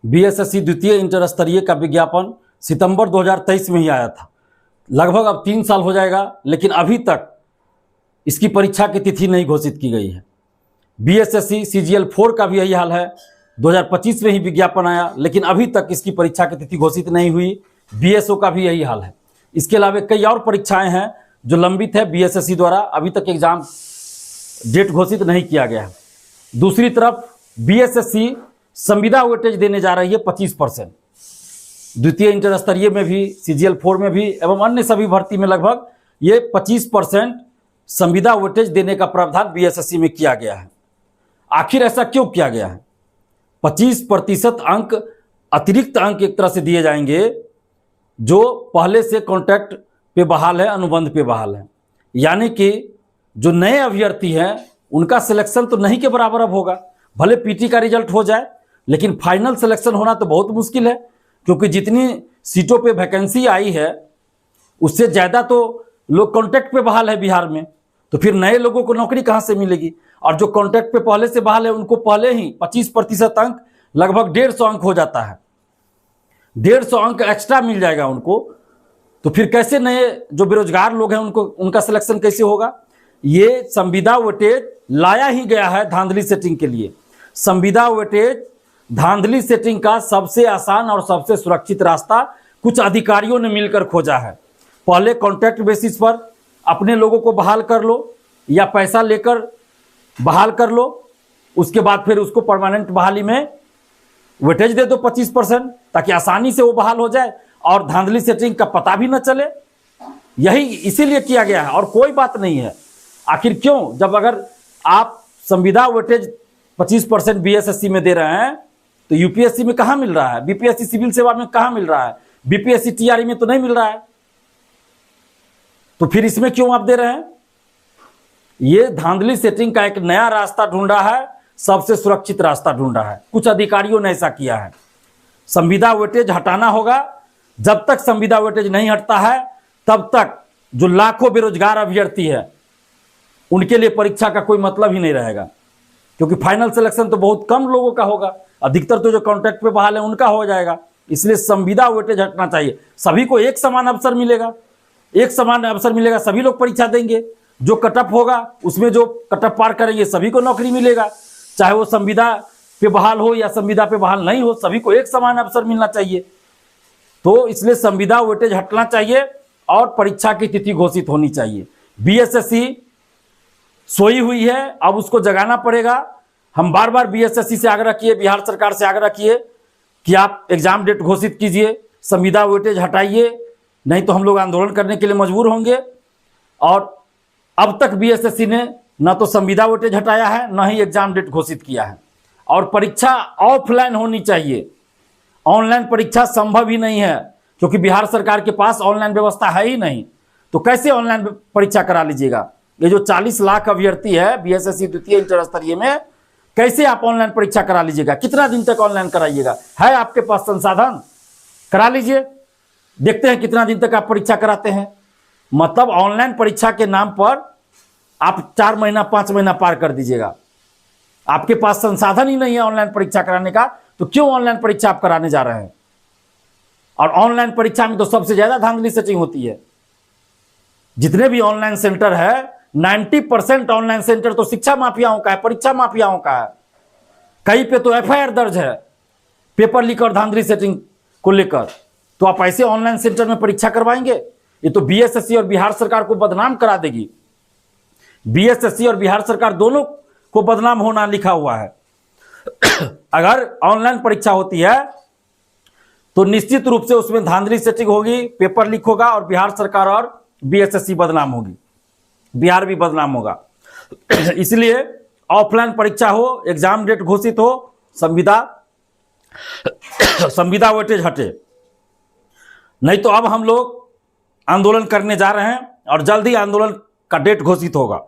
BSSC द्वितीय inter स्तरीय का विज्ञापन सितंबर 2023 में ही आया था। लगभग अब 3 साल हो जाएगा, लेकिन अभी तक इसकी परीक्षा की तिथि नहीं घोषित की गई है। बीएसएससी सीजीएल 4 का भी यही हाल है। 2025 में ही विज्ञापन आया, लेकिन अभी तक इसकी परीक्षा की तिथि घोषित नहीं हुई। बीएसओ का भी यही हाल है। इसके अलावा कई और परीक्षाएं हैं जो लंबित है बीएसएससी द्वारा, अभी तक एग्जाम डेट घोषित नहीं किया गया है। दूसरी तरफ बीएसएससी संविदा वेटेज देने जा रही है 25%। द्वितीय इंटर स्तरीय में भी, सीजीएल 4 में भी एवं अन्य सभी भर्ती में लगभग ये 25% संविदा वेटेज देने का प्रावधान बीएसएससी में किया गया है। आखिर ऐसा क्यों किया गया है? 25% अंक अतिरिक्त अंक एक तरह से दिए जाएंगे जो पहले से कॉन्ट्रैक्ट पे बहाल है, अनुबंध पे बहाल है। यानी कि जो नए अभ्यर्थी हैं उनका सिलेक्शन तो नहीं के बराबर अब होगा। भले पीटी का रिजल्ट हो जाए, लेकिन फाइनल सिलेक्शन होना तो बहुत मुश्किल है, क्योंकि जितनी सीटों पे वैकेंसी आई है उससे ज़्यादा तो लोग कॉन्ट्रैक्ट पे बहाल है बिहार में। तो फिर नए लोगों को नौकरी कहाँ से मिलेगी? और जो कॉन्ट्रैक्ट पे पहले से बहाल है उनको पहले ही 25% अंक, लगभग 150 अंक हो जाता है। 150 अंक एक्स्ट्रा मिल जाएगा उनको। तो फिर कैसे नए जो बेरोजगार लोग हैं उनको, उनका सिलेक्शन कैसे होगा? ये संविदा वेटेज लाया ही गया है धांधली सेटिंग के लिए। संविदा वेटेज धांधली सेटिंग का सबसे आसान और सबसे सुरक्षित रास्ता कुछ अधिकारियों ने मिलकर खोजा है। पहले कॉन्ट्रैक्ट बेसिस पर अपने लोगों को बहाल कर लो या पैसा लेकर बहाल कर लो, उसके बाद फिर उसको परमानेंट बहाली में वेटेज दे दो 25%, ताकि आसानी से वो बहाल हो जाए और धांधली सेटिंग का पता भी न चले। यही इसीलिए किया गया है और कोई बात नहीं है। आखिर क्यों? जब अगर आप संविदा वेटेज 25% बीएसएससी में दे रहे हैं तो यूपीएससी में कहाँ मिल रहा है? बीपीएससी सिविल सेवा में कहाँ मिल रहा है? बीपीएससी टीआरई में तो नहीं मिल रहा है। तो फिर इसमें क्यों आप दे रहे हैं? ये धांधली सेटिंग का एक नया रास्ता ढूंढा है, सबसे सुरक्षित रास्ता ढूंढा है। कुछ अधिकारियों ने ऐसा किया है। संविदा वेटेज हटाना होगा। जब तक संविदा वेटेज नहीं हटता है तब तक जो लाखों बेरोजगार अभ्यर्थी है उनके लिए परीक्षा का कोई मतलब ही नहीं रहेगा, क्योंकि फाइनल सिलेक्शन तो बहुत कम लोगों का होगा। अधिकतर तो जो कॉन्ट्रैक्ट पे बहाल है उनका हो जाएगा। इसलिए संविदा वेटेज हटना चाहिए। सभी को एक समान अवसर मिलेगा, एक समान अवसर मिलेगा, सभी लोग परीक्षा देंगे। जो कटअप होगा उसमें जो कटअप पार करेंगे सभी को नौकरी मिलेगा, चाहे वो संविदा पे बहाल हो या संविदा पे बहाल नहीं हो, सभी को एक समान अवसर मिलना चाहिए। तो इसलिए संविदा वेटेज हटना चाहिए और परीक्षा की तिथि घोषित होनी चाहिए। बीएसएससी सोई हुई है, अब उसको जगाना पड़ेगा। हम बार बार बीएसएससी से आग्रह किए, बिहार सरकार से आग्रह किए कि आप एग्जाम डेट घोषित कीजिए, संविदा वेटेज हटाइए, नहीं तो हम लोग आंदोलन करने के लिए मजबूर होंगे। और अब तक बीएसएससी ने न तो संविदा वेटेज हटाया है, न ही एग्जाम डेट घोषित किया है। और परीक्षा ऑफलाइन होनी चाहिए। ऑनलाइन परीक्षा संभव ही नहीं है, क्योंकि बिहार सरकार के पास ऑनलाइन व्यवस्था है ही नहीं। तो कैसे ऑनलाइन परीक्षा करा लीजिएगा? ये जो 40 लाख अभ्यर्थी है बीएसएससी द्वितीय इंटर स्तरीय में, कैसे आप ऑनलाइन परीक्षा करा लीजिएगा? कितना दिन तक ऑनलाइन कराइएगा? है आपके पास संसाधन? करा लीजिए, देखते हैं कितना दिन तक आप परीक्षा कराते हैं। मतलब ऑनलाइन परीक्षा के नाम पर आप 4 महीना 5 महीना पार कर दीजिएगा। आपके पास संसाधन ही नहीं है ऑनलाइन परीक्षा कराने का, तो क्यों ऑनलाइन परीक्षा आप कराने जा रहे हैं? और ऑनलाइन परीक्षा में तो सबसे ज्यादा धांधली सेटिंग होती है। जितने भी ऑनलाइन सेंटर है 90% ऑनलाइन सेंटर तो शिक्षा माफियाओं का है, परीक्षा माफियाओं का है। कहीं पे तो एफआईआर दर्ज है पेपर लीक और धांधली सेटिंग को लेकर। तो आप ऐसे ऑनलाइन सेंटर में परीक्षा करवाएंगे? ये तो बीएसएससी और बिहार सरकार को बदनाम करा देगी। बीएसएससी और बिहार सरकार दोनों को बदनाम होना लिखा हुआ है। अगर ऑनलाइन परीक्षा होती है तो निश्चित रूप से उसमें धांधली सेटिंग होगी, पेपर लीक होगा और बिहार सरकार और बीएसएससी बदनाम होगी, बिहार भी बदनाम होगा। इसलिए ऑफलाइन परीक्षा हो, एग्जाम डेट घोषित हो, संविदा वेटेज हटे। नहीं तो अब हम लोग आंदोलन करने जा रहे हैं और जल्द ही आंदोलन का डेट घोषित होगा।